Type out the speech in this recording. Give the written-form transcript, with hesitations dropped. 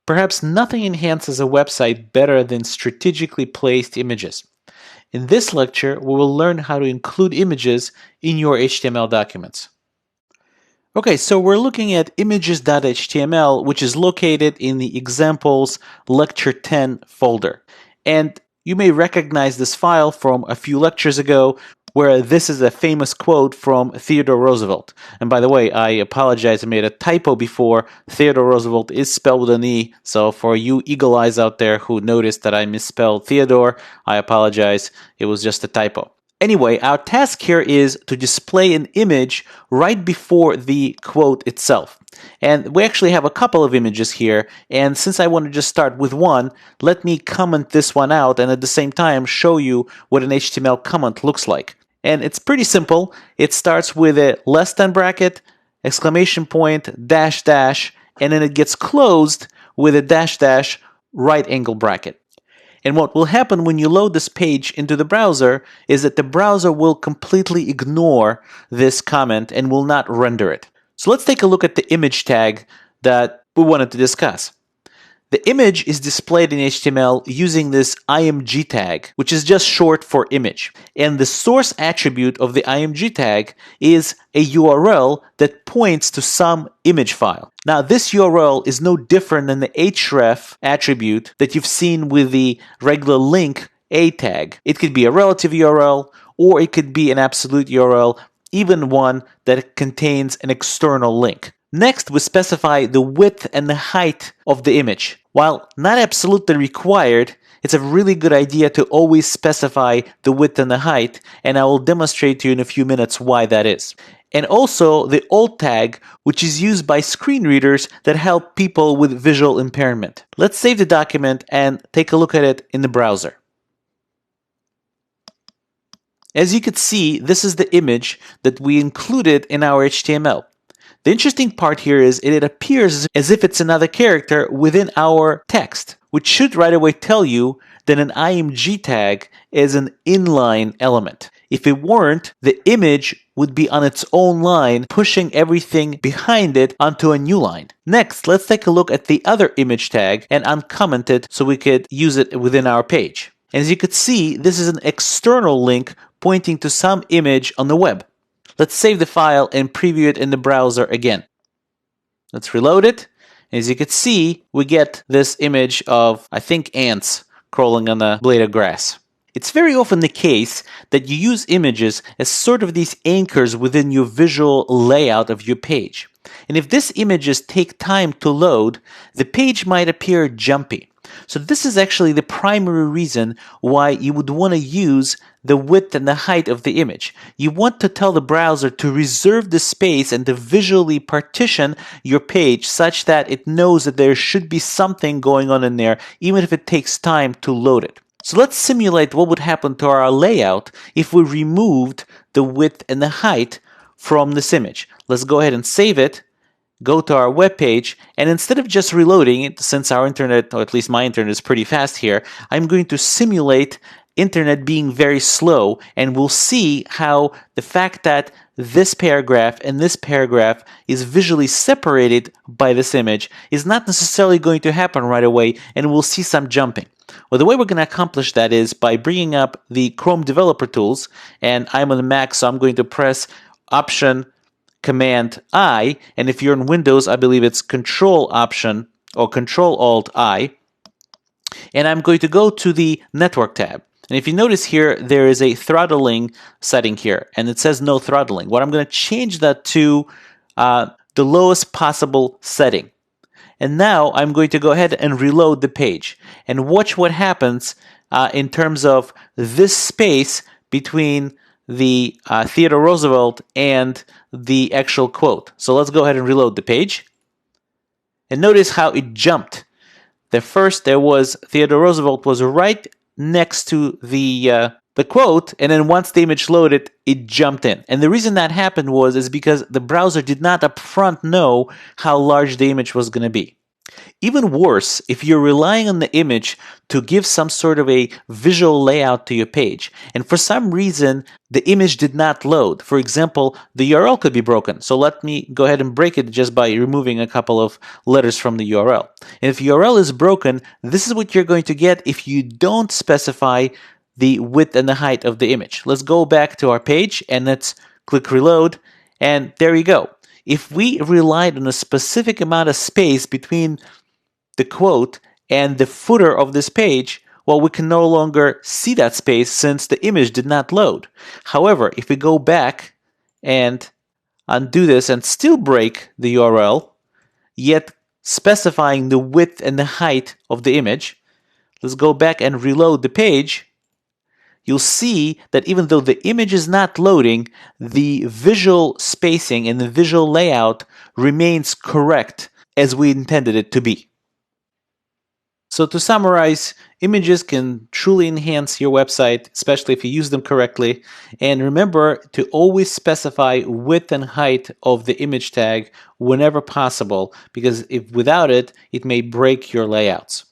Perhaps nothing enhances a website better than strategically placed images. In this lecture, we will learn how to include images in your HTML documents. Okay, so we're looking at images.html, which is located in the examples lecture 10 folder. And you may recognize this file from a few lectures ago, where this is a famous quote from Theodore Roosevelt. And by the way, I apologize, I made a typo before. Theodore Roosevelt is spelled with an E, so for you eagle eyes out there who noticed that I misspelled Theodore, I apologize, it was just a typo. Anyway, our task here is to display an image right before the quote itself. And we actually have a couple of images here, and since I want to just start with one, let me comment this one out and at the same time show you what an HTML comment looks like. And it's pretty simple. It starts with a less than bracket, exclamation point, dash dash, and then it gets closed with a dash dash right angle bracket. And what will happen when you load this page into the browser is that the browser will completely ignore this comment and will not render it. So let's take a look at the image tag that we wanted to discuss. The image is displayed in HTML using this img tag, which is just short for image. And the source attribute of the img tag is a URL that points to some image file. Now, this URL is no different than the href attribute that you've seen with the regular link a tag. It could be a relative URL, or it could be an absolute URL, even one that contains an external link. Next, we specify the width and the height of the image. While not absolutely required, it's a really good idea to always specify the width and the height, and I will demonstrate to you in a few minutes why that is. And also the alt tag, which is used by screen readers that help people with visual impairment. Let's save the document and take a look at it in the browser. As you can see, this is the image that we included in our HTML. The interesting part here is it appears as if it's another character within our text, which should right away tell you that an img tag is an inline element. If it weren't, the image would be on its own line, pushing everything behind it onto a new line. Next, let's take a look at the other image tag and uncomment it so we could use it within our page. As you could see, this is an external link pointing to some image on the web. Let's save the file and preview it in the browser again. Let's reload it. As you can see, we get this image of, I think, ants crawling on a blade of grass. It's very often the case that you use images as sort of these anchors within your visual layout of your page. And if these images take time to load, the page might appear jumpy. So this is actually the primary reason why you would want to use the width and the height of the image. You want to tell the browser to reserve the space and to visually partition your page such that it knows that there should be something going on in there, even if it takes time to load it. So let's simulate what would happen to our layout if we removed the width and the height from this image. Let's go ahead and save it. Go to our web page, and instead of just reloading it, since our internet, or at least my internet, is pretty fast here, I'm going to simulate internet being very slow, and we'll see how the fact that this paragraph and this paragraph is visually separated by this image is not necessarily going to happen right away, and we'll see some jumping. Well, the way we're going to accomplish that is by bringing up the Chrome Developer Tools, and I'm on the Mac, so I'm going to press Option Command I, and if you're in Windows, I believe it's Control Option or Control Alt I, and I'm going to go to the Network tab. And if you notice here, there is a throttling setting here, and it says no throttling. What I'm going to change that to the lowest possible setting. And now I'm going to go ahead and reload the page, and watch what happens in terms of this space between the Theodore Roosevelt and the actual quote. So let's go ahead and reload the page. And notice how it jumped. First there was Theodore Roosevelt was right next to the quote, and then once the image loaded, it jumped in. And the reason that happened is because the browser did not upfront know how large the image was going to be. Even worse, if you're relying on the image to give some sort of a visual layout to your page, and for some reason the image did not load. For example, the URL could be broken. So let me go ahead and break it just by removing a couple of letters from the URL. And if URL is broken, this is what you're going to get if you don't specify the width and the height of the image. Let's go back to our page and let's click reload, and there you go. If we relied on a specific amount of space between the quote and the footer of this page, well, we can no longer see that space since the image did not load. However, if we go back and undo this and still break the URL, yet specifying the width and the height of the image, let's go back and reload the page, you'll see that even though the image is not loading, the visual spacing and the visual layout remains correct as we intended it to be. So to summarize, images can truly enhance your website, especially if you use them correctly. And remember to always specify width and height of the image tag whenever possible, because if without it, it may break your layouts.